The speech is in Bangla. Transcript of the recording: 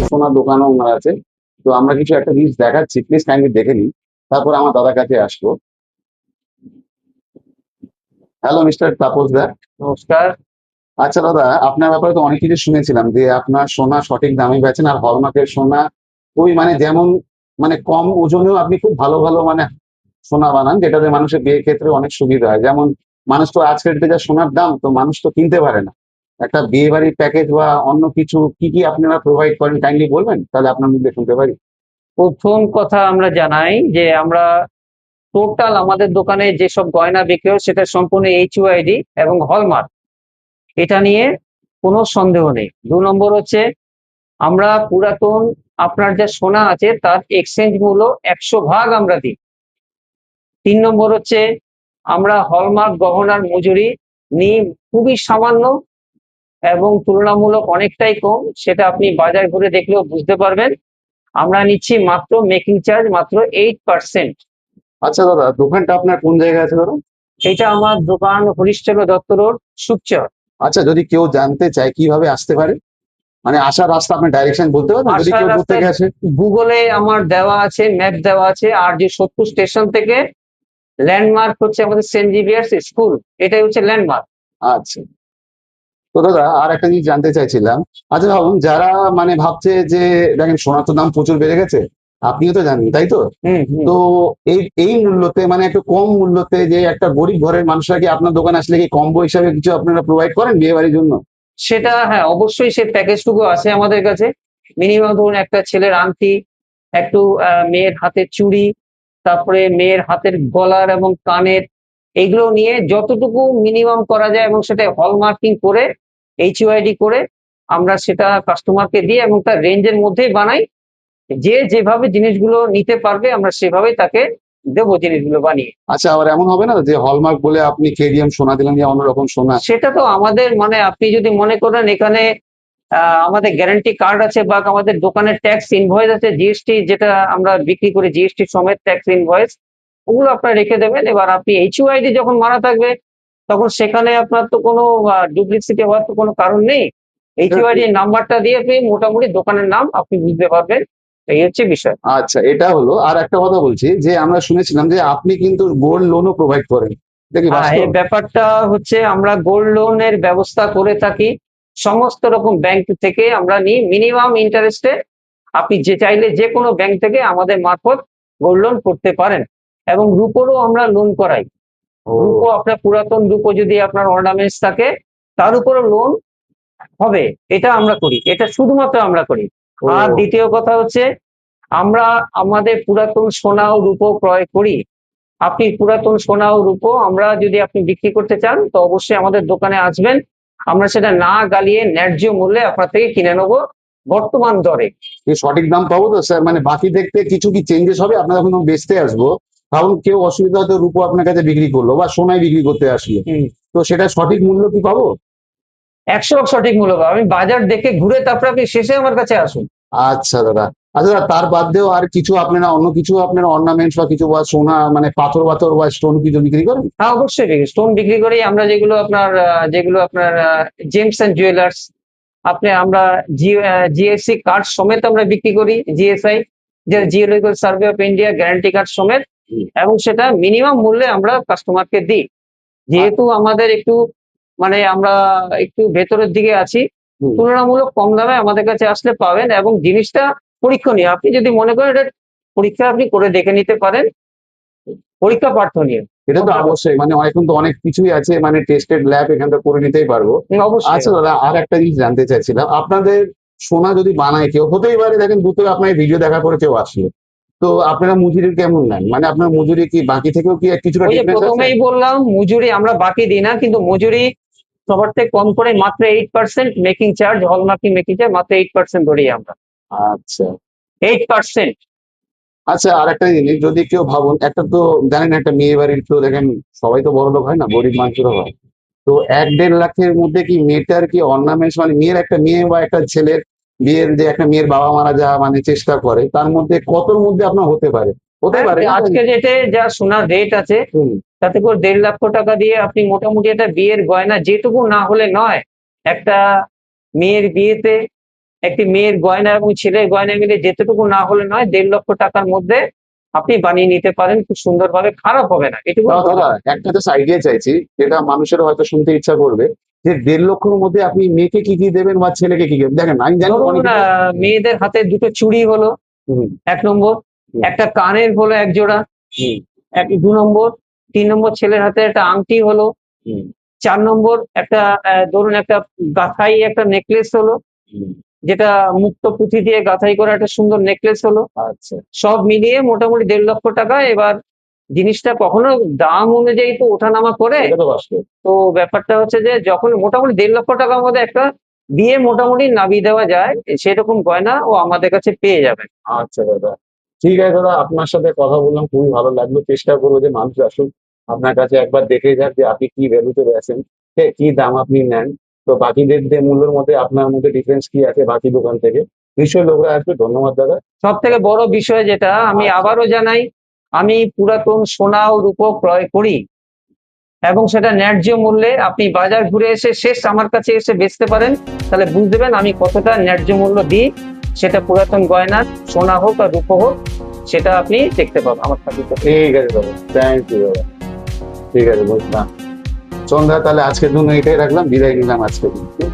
সোনার দোকানও ওনার আছে। তো আমরা কিছু একটা জিনিস দেখাচ্ছি, প্লিজ কাইন্ডলি দেখে নিন, তারপর আমার দাদার কাছে আসবো। হ্যালো মিস্টার তাপস দা। নমস্কার। আচ্ছা দাদা, আপনার ব্যাপারে তো অনেক কিছু শুনেছিলাম যে আপনার সোনা সঠিক দামে বেচেন, আর হলমার্কের সোনা ওই মানে যেমন মানে কম ওজনেও আপনি খুব ভালো ভালো মানে সোনা বানান, যেটাতে মানুষের বিয়ের ক্ষেত্রে অনেক সুবিধা হয়। যেমন মানুষ তো আজকের ডেটে যা সোনার দাম, তো মানুষ তো কিনতে পারে না। একটা বিয়ে বাড়ির প্যাকেজ বা অন্য কিছু কি কি আপনারা প্রোভাইড করেন কাইন্ডলি বলবেন, তাহলে আপনার মুখে শুনতে পারি। প্রথম কথা আমরা জানাই যে আমরা টোটাল আমাদের দোকানে যেসব গয়না বিক্রি হয় সেটা সম্পূর্ণ HUID এবং হলমার্ক, এটা নিয়ে কোনো সন্দেহ নেই। 2 নম্বর হচ্ছে আমরা পুরাতন আপনার যা সোনা আছে তার এক্সচেঞ্জ মূল্য 100 ভাগ আমরা দিই। 3 নম্বর হচ্ছে আমরা হলমার্ক গহনার মজুরি নিই খুবই সামান্য এবং তুলনামূলক অনেকটাই কম, সেটা আপনি বাজার ঘুরে দেখলেও বুঝতে পারবেন। আমরা নিচ্ছি মাত্র মেকিং চার্জ মাত্র 8%। আচ্ছা দাদা, দোকানটা আপনার কোন জায়গায় আছে দাদা? এটা আমার দোকান হরিশ্চন্দ্র দত্ত রোড, সুকচর। আচ্ছা, যদি কেউ জানতে চায় কিভাবে আসতে পারে, মানে আসার রাস্তা আপনি ডাইরেকশন বলতে পারবেন যদি আসার কেউ দূর রাস্তায় থেকে আসে? গুগলে আমার দেওয়া আছে, ম্যাপ দেওয়া আছে। আর যে সোদপুর স্টেশন থেকে ল্যান্ডমার্ক হচ্ছে আমাদের সেন্ট জেভিয়ার্স স্কুল, এটাই হচ্ছে ল্যান্ডমার্ক। আচ্ছা, তো দাদা আর একটা জিনিস জানতে চাইছিলাম। আচ্ছা ভাবুন, যারা মানে ভাবছে যে দেখেন সোনার তো দাম প্রচুর বেড়ে গেছে, আপনিও তো জানেন তাই তো? হুম হুম। তো এই এই মূল্যতে মানে একটু কম মূল্যতে যে একটা গরিব ঘরের মানুষরা কি আপনার দোকানে আসলে কি কম্বো হিসাবে কিছু আপনারা প্রোভাইড করেন বিয়ে বাড়ির জন্য? সেটা হ্যাঁ, অবশ্যই সেই প্যাকেজটুকু আছে আমাদের কাছে। মিনিমাম ধরুন একটা ছেলের আংটি, একটু মেয়ের হাতের চুড়ি, তারপরে মেয়ের হাতের গলার এবং কানের, এইগুলো নিয়ে যতটুকু মিনিমাম করা যায় এবং সেটা হলমার্কিং করে HUID করে আমরা সেটা কাস্টমারকে দিই এবং তার রেঞ্জের মধ্যেই বানাই। যে যেভাবে জিনিসগুলো নিতে পারবে আমরা সেভাবেই তাকে দেবো জিনিসগুলো বানিয়ে। আচ্ছা, আবার এমন হবে না যে হলমার্ক বলে আপনি কেডিএম সোনা দিলেন या অন্যরকম সোনা? সেটা তো আমাদের মানে আপনি যদি মনে করেন এখানে আমাদের গ্যারান্টি কার্ড আছে বা আমাদের দোকানের ট্যাক্স ইনভয়েস আছে, জিএসটি যেটা আমরা বিক্রি করি, জিএসটি সমেত ট্যাক্স ইনভয়েস, ওগুলো আপনারা রেখে দেবেন। এবার আপনি HUID যখন মারা থাকবে তখন সেখানে আপনার তো কোনো ডুপ্লিসিটি হওয়ার তো কোনো কারণ নেই। HUID নাম্বারটা দিয়ে আপনি মোটামুটি দোকানের নাম আপনি বুঝতে পারবেন। এই হচ্ছে বিষয়। আচ্ছা, এটা হলো। আর একটা কথা বলছি যে আমরা শুনেছিলাম যে আপনি কিন্তু গোল্ড লোনও প্রোভাইড করেন, এটা কি হ্যাঁ, এই বাস্তব? ব্যাপারটা হচ্ছে আমরা গোল্ড লোনের ব্যবস্থা করে থাকি। সমস্ত রকম ব্যাংক থেকে আমরা নিই মিনিমাম ইন্টারেস্টে। আপনি যে চাইলে যে কোনো ব্যাংক থেকে আমাদের মারফত গোল্ড লোন করতে পারেন এবং রূপোরও আমরা লোন করাই। রূপো ও, আপনার পুরাতন রূপো যদি আপনার অর্নামেন্টস থাকে তার উপরও লোন হবে, এটা আমরা করি, এটা শুধুমাত্র আমরা করি। ও, আর দ্বিতীয় কথা হচ্ছে আমরা আমাদের পুরাতন সোনা ও রূপো ক্রয় করি। আপনি পুরাতন সোনা ও রূপো আমরা যদি আপনি বিক্রি করতে চান তো অবশ্যই আমাদের দোকানে আসবেন। আমরা সেটা না গালিয়ে ন্যায্য মূল্যে আপনার থেকে কিনে নেবো বর্তমান দরে। এই সঠিক দাম পাবো তো স্যার? মানে বাকি দেখতে কিছু কি চেঞ্জেস হবে? আপনার যখন বেচতে আসবো, কারণ কেউ অসুবিধা হয়তো রূপো আপনার কাছে বিক্রি করলো বা সোনায় বিক্রি করতে আসলো, হুম। তো সেটা সঠিক মূল্য কি পাবো? 100 সঠিক মূল্য পাবেন। আমি বাজার দেখে ঘুরে তারপরে আপনি শেষে আমার কাছে আসুন। আচ্ছা দাদা। আচ্ছা দাদা, তার বাদ দিয়েও আর কিছু আপনারা অন্য কিছু আপনারা অর্নামেন্টস বা কিছু বা সোনা মানে পাথর বাথর বা স্টোন কিছু বিক্রি করেন? হ্যাঁ, অবশ্যই স্টোন বিক্রি করি আমরা। যেগুলো আপনার জেমস এন্ড জুয়েলার্স, আপনি আমরা GSC কার্ড সমেত আমরা বিক্রি করি। GSI, যে geological survey of India guarantee card সমেত, হুম। এবং সেটা মিনিমাম মূল্যে আমরা কাস্টমারকে দিই। আ- যেহেতু আমাদের একটু মানে আমরা একটু ভেতরের দিকে আছি, হুম। তুলনামূলক কম দামে আমাদের কাছে আসলে পাবেন এবং জিনিসটা পরীক্ষণীয়। আপনি যদি মনে করেন এটা পরীক্ষা আপনি করে দেখে নিতে পারেন, পরীক্ষা প্রার্থনীয়। এটা তো অবশ্যই, মানে এখন তো অনেক কিছুই আছে, মানে টেস্টেড ল্যাব এখান থেকে করে নিতেই পারবো। অবশ্যই। আচ্ছা দাদা, আর একটা জিনিস জানতে চাইছিলাম, আপনাদের সোনা যদি বানায় কেউ, হতেই পারে দেখেন দূর থেকে আপনার ভিডিও দেখার পরে কেউ আসলো, তো আপনারা মজুরি কেমন নেন? মানে আপনার মজুরি কি বাকি থেকেও কি কিছুটা ওই যে ডিফারেন্স আছে? প্রথমেই বললাম মজুরি আমরা বাকি দিই না, কিন্তু মজুরি সবার থেকে কম করে মাত্র 8% making charge, hallmarking making charge মাত্র 8% ধরি আমরা। আচ্ছা। 8%। আচ্ছা, আর একটা জিনিস, যদি কেউ ভাবুন, একটা তো জানেন একটা মেয়ে বাড়ির তো দেখেন সবাই তো বড় লোক হয় না, গরিব মানুষেরও হয়। তো 1-1.5 লাখের মধ্যে কি মেয়েটার কি অর্নামেন্টস, মানে মেয়ের একটা মেয়ে বা একটা ছেলের বিয়ের যে একটা মেয়ের বাবা মারা যা মানে চেষ্টা করে, তার মধ্যে কতর মধ্যে আপনার হতে পারে? হতে হ্যাঁ, পারে না? আজকে ডেটে যা সোনার রেট আছে হুম। তাতে করে 1.5 লক্ষ টাকা দিয়ে আপনি মোটামুটি একটা বিয়ের গয়না যেটুকু না হলে নয়, একটা মেয়ের বিয়েতে একটি মেয়ের গয়না এবং ছেলের গয়না মিলে যেতটুকু না হলে নয় 1.5 লক্ষ টাকার মধ্যে আপনি বানিয়ে নিতে পারেন, খুব সুন্দরভাবে, খারাপ হবে না, এটুকু তাও দাদা একটা জাস্ট আইডিয়া চাইছি, যেটা মানুষের হয়তো শুনতে ইচ্ছা করবে, যে 1.5 লক্ষের মধ্যে আপনি মেয়েকে কি কি দেবেন বা ছেলেকে কি কি দেবেন? দেখেন আমি জানি ধরুন অনেকে মেয়েদের হাতে 2টো চুড়ি হলো হুম, 1 নম্বর, হুম, একটা কানের হলো 1 জোড়া হুম, 2 নম্বর, 3 নম্বর ছেলের হাতে একটা আংটি হলো, হুম, 4 নম্বর একটা ধরুন একটা গাঁথাই একটা নেকলেস হলো, হুম। যেটা মুক্ত পুঁথি দিয়ে গাঁথাই করা একটা সুন্দর নেকলেস হলো। আচ্ছা, সব মিলিয়ে মোটামুটি 1.5 লক্ষ টাকা। এবার জিনিসটা কখনো দাম অনুযায়ী তো ওঠানামা করে। এটা তো বাস্তব। তো ব্যাপারটা হচ্ছে যে যখন মোটামুটি 1.5 লক্ষ টাকার মধ্যে একটা বিয়ে মোটামুটি নামিয়ে দেওয়া যায়, সেরকম গয়না ও আমাদের কাছে পেয়ে যাবেন। আচ্ছা দাদা, ঠিক আছে দাদা, আপনার সাথে কথা বললাম, খুবই ভালো লাগলো। চেষ্টা করবো যে মানুষ আসুক আপনার কাছে, একবার দেখে যাক যে আপনি কি ভ্যালুতে বেচেন, হ্যাঁ, কি দাম আপনি নেন। তো বাকিদের যে মূল্যের মধ্যে আপনার মধ্যে ডিফারেন্স কি আছে বাকি দোকান থেকে, নিশ্চয়ই লোকরা আসবে। ধন্যবাদ দাদা। সব থেকে বড় বিষয় যেটা আমি আচ্ছা। আবারও জানাই, আমি পুরাতন সোনা ও রূপো ক্রয় করি এবং সেটা ন্যায্য মূল্যে। আপনি বাজার ঘুরে এসে শেষ আমার কাছে এসে বেচতে পারেন, তাহলে বুঝবেন আমি কতটা ন্যায্য মূল্য দিই। সেটা পুরাতন গয়না, সোনা হোক আর রূপো হোক, সেটা আপনি দেখতে পাবেন আমার কাছে। ঠিক আছে দাদা, থ্যাংক ইউ দাদা। ঠিক আছে, বুঝলাম। সন্ধ্যা, তাহলে আজকের জন্য এটাই রাখলাম, বিদায় নিলাম আজকের দিন।